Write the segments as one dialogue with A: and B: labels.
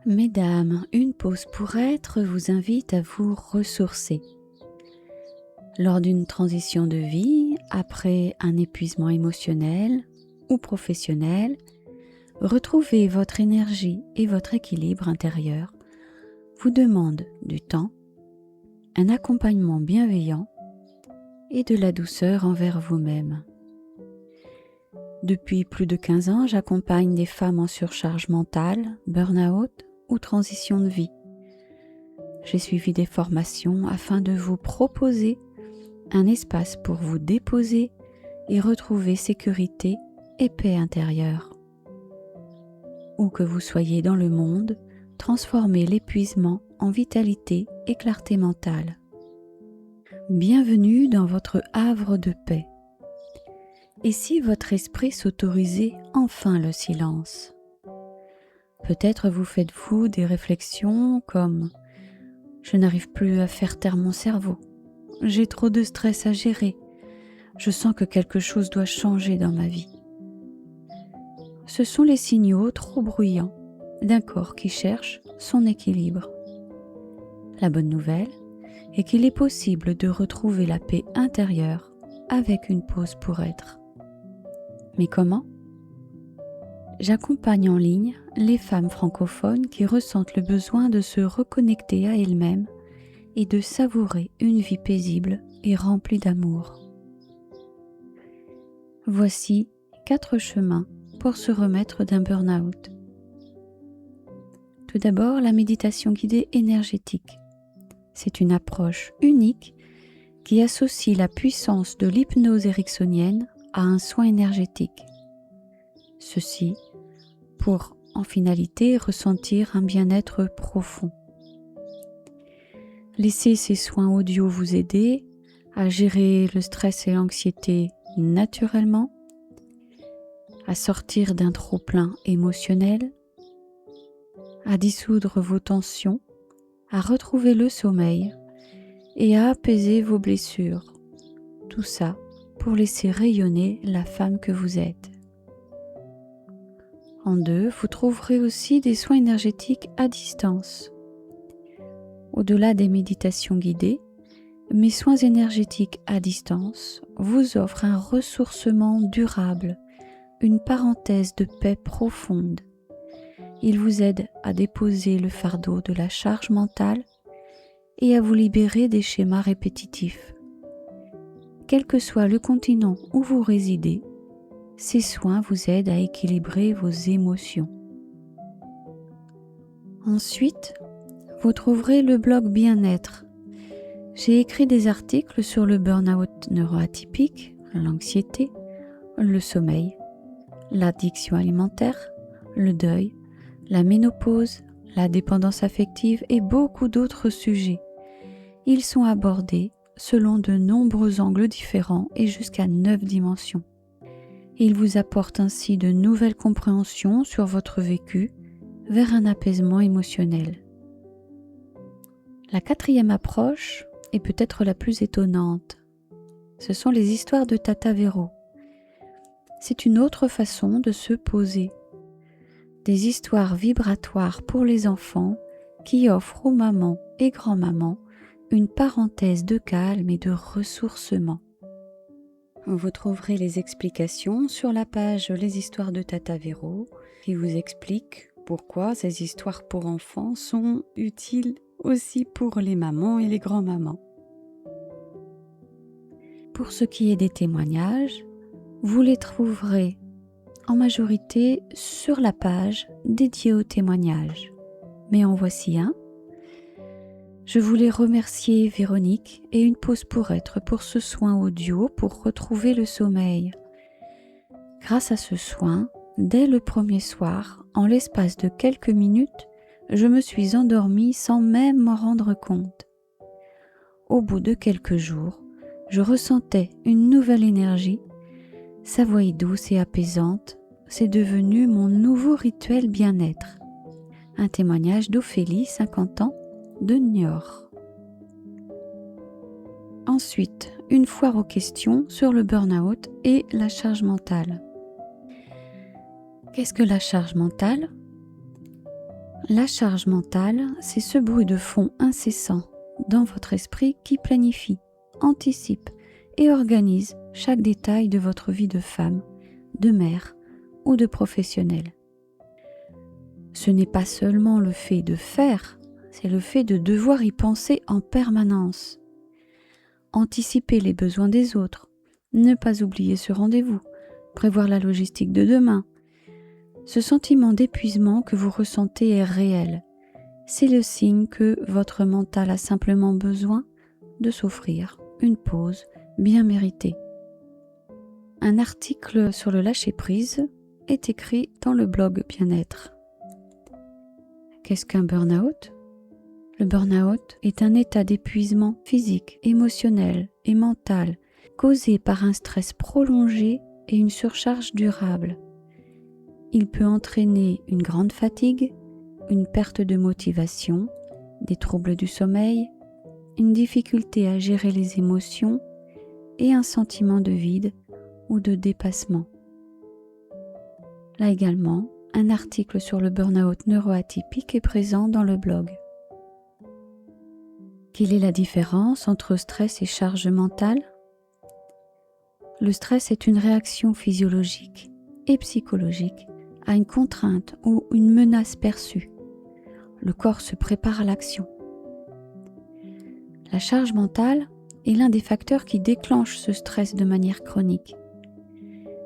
A: Mesdames, une pause pour être vous invite à vous ressourcer. Lors d'une transition de vie, après un épuisement émotionnel ou professionnel, retrouver votre énergie et votre équilibre intérieur vous demande du temps, un accompagnement bienveillant et de la douceur envers vous-même. Depuis plus de 15 ans, j'accompagne des femmes en surcharge mentale, burn-out ou transition de vie. J'ai suivi des formations afin de vous proposer un espace pour vous déposer et retrouver sécurité et paix intérieure. Où que vous soyez dans le monde, transformez l'épuisement en vitalité et clarté mentale. Bienvenue dans votre havre de paix. Et si votre esprit s'autorisait enfin le silence ? Peut-être vous faites-vous des réflexions comme « Je n'arrive plus à faire taire mon cerveau, j'ai trop de stress à gérer, je sens que quelque chose doit changer dans ma vie ». Ce sont les signaux trop bruyants d'un corps qui cherche son équilibre. La bonne nouvelle est qu'il est possible de retrouver la paix intérieure avec une pause pour être. Mais comment ? J'accompagne en ligne les femmes francophones qui ressentent le besoin de se reconnecter à elles-mêmes et de savourer une vie paisible et remplie d'amour. Voici 4 chemins pour se remettre d'un burn-out. Tout d'abord, la méditation guidée énergétique. C'est une approche unique qui associe la puissance de l'hypnose ericksonienne à un soin énergétique. Ceci pour, en finalité, ressentir un bien-être profond. Laissez ces soins audio vous aider à gérer le stress et l'anxiété naturellement, à sortir d'un trop-plein émotionnel, à dissoudre vos tensions, à retrouver le sommeil et à apaiser vos blessures. Tout ça pour laisser rayonner la femme que vous êtes. En 2, vous trouverez aussi des soins énergétiques à distance. Au-delà des méditations guidées, mes soins énergétiques à distance vous offrent un ressourcement durable, une parenthèse de paix profonde. Ils vous aident à déposer le fardeau de la charge mentale et à vous libérer des schémas répétitifs. Quel que soit le continent où vous résidez, ces soins vous aident à équilibrer vos émotions. Ensuite, vous trouverez le blog Bien-être. J'ai écrit des articles sur le burn-out neuroatypique, l'anxiété, le sommeil, l'addiction alimentaire, le deuil, la ménopause, la dépendance affective et beaucoup d'autres sujets. Ils sont abordés selon de nombreux angles différents et jusqu'à 9 dimensions. Il vous apporte ainsi de nouvelles compréhensions sur votre vécu vers un apaisement émotionnel. La 4e approche est peut-être la plus étonnante. Ce sont les histoires de Tata Véro. C'est une autre façon de se poser. Des histoires vibratoires pour les enfants qui offrent aux mamans et grands-mamans une parenthèse de calme et de ressourcement. Vous trouverez les explications sur la page Les histoires de Tata Véro qui vous explique pourquoi ces histoires pour enfants sont utiles aussi pour les mamans et les grands-mamans. Pour ce qui est des témoignages, vous les trouverez en majorité sur la page dédiée aux témoignages. Mais en voici un. Je voulais remercier Véronique et une pause pour être pour ce soin audio pour retrouver le sommeil. Grâce à ce soin, dès le premier soir, en l'espace de quelques minutes, je me suis endormie sans même m'en rendre compte. Au bout de quelques jours, je ressentais une nouvelle énergie. Sa voix est douce et apaisante, c'est devenu mon nouveau rituel bien-être. Un témoignage d'Ophélie, 50 ans, de Niort. Ensuite, une foire aux questions sur le burn-out et la charge mentale. Qu'est-ce que la charge mentale ? La charge mentale, c'est ce bruit de fond incessant dans votre esprit qui planifie, anticipe et organise chaque détail de votre vie de femme, de mère ou de professionnelle. Ce n'est pas seulement le fait de faire, c'est le fait de devoir y penser en permanence. Anticiper les besoins des autres, ne pas oublier ce rendez-vous, prévoir la logistique de demain. Ce sentiment d'épuisement que vous ressentez est réel. C'est le signe que votre mental a simplement besoin de s'offrir une pause bien méritée. Un article sur le lâcher-prise est écrit dans le blog Bien-être. Qu'est-ce qu'un burn-out ? Le burn-out est un état d'épuisement physique, émotionnel et mental causé par un stress prolongé et une surcharge durable. Il peut entraîner une grande fatigue, une perte de motivation, des troubles du sommeil, une difficulté à gérer les émotions et un sentiment de vide ou de dépassement. Là également, un article sur le burn-out neuroatypique est présent dans le blog. Quelle est la différence entre stress et charge mentale ? Le stress est une réaction physiologique et psychologique à une contrainte ou une menace perçue. Le corps se prépare à l'action. La charge mentale est l'un des facteurs qui déclenche ce stress de manière chronique.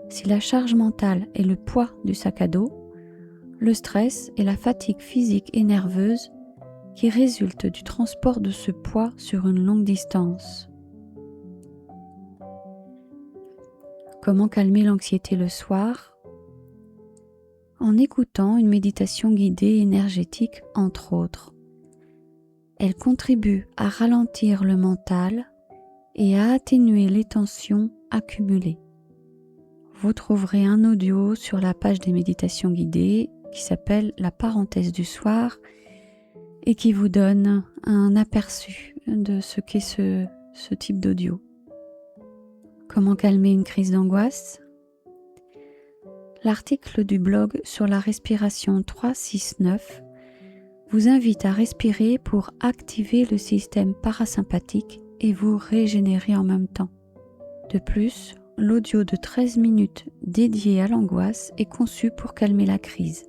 A: Si la charge mentale est le poids du sac à dos, le stress est la fatigue physique et nerveuse qui résulte du transport de ce poids sur une longue distance. Comment calmer l'anxiété le soir ? En écoutant une méditation guidée énergétique, entre autres. Elle contribue à ralentir le mental et à atténuer les tensions accumulées. Vous trouverez un audio sur la page des méditations guidées qui s'appelle « La parenthèse du soir » et qui vous donne un aperçu de ce qu'est ce type d'audio. Comment calmer une crise d'angoisse ? L'article du blog sur la respiration 369 vous invite à respirer pour activer le système parasympathique et vous régénérer en même temps. De plus, l'audio de 13 minutes dédié à l'angoisse est conçu pour calmer la crise.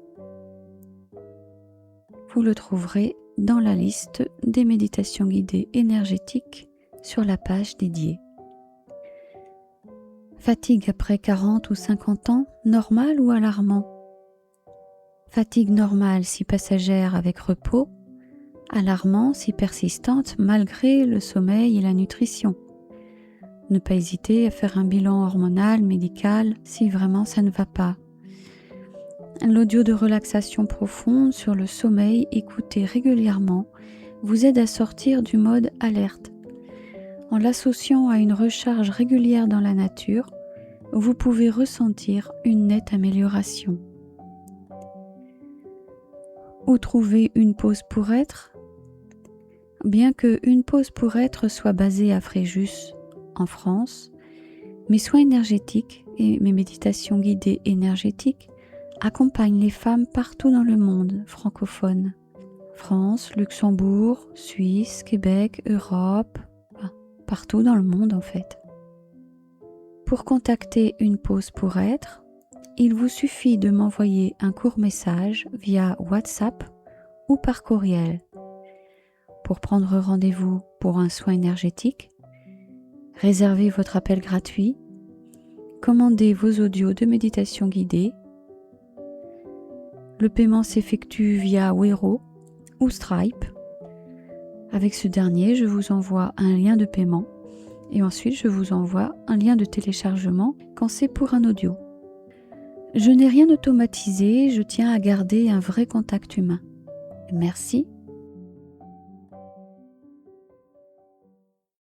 A: Vous le trouverez dans la liste des méditations guidées énergétiques sur la page dédiée. Fatigue après 40 ou 50 ans, normal ou alarmant ? Fatigue normale si passagère avec repos, alarmant si persistante malgré le sommeil et la nutrition. Ne pas hésiter à faire un bilan hormonal, médical, si vraiment ça ne va pas. L'audio de relaxation profonde sur le sommeil écouté régulièrement vous aide à sortir du mode alerte. En l'associant à une recharge régulière dans la nature, vous pouvez ressentir une nette amélioration. Où trouver une pause pour être ? Bien que Une pause pour être soit basée à Fréjus, en France, mes soins énergétiques et mes méditations guidées énergétiques accompagnent les femmes partout dans le monde francophone. France, Luxembourg, Suisse, Québec, Europe, partout dans le monde en fait. Pour contacter Une pause pour être, il vous suffit de m'envoyer un court message via WhatsApp ou par courriel. Pour prendre rendez-vous pour un soin énergétique, réservez votre appel gratuit, commandez vos audios de méditation guidée. Le paiement s'effectue via Wero ou Stripe. Avec ce dernier, je vous envoie un lien de paiement et ensuite je vous envoie un lien de téléchargement quand c'est pour un audio. Je n'ai rien automatisé, je tiens à garder un vrai contact humain. Merci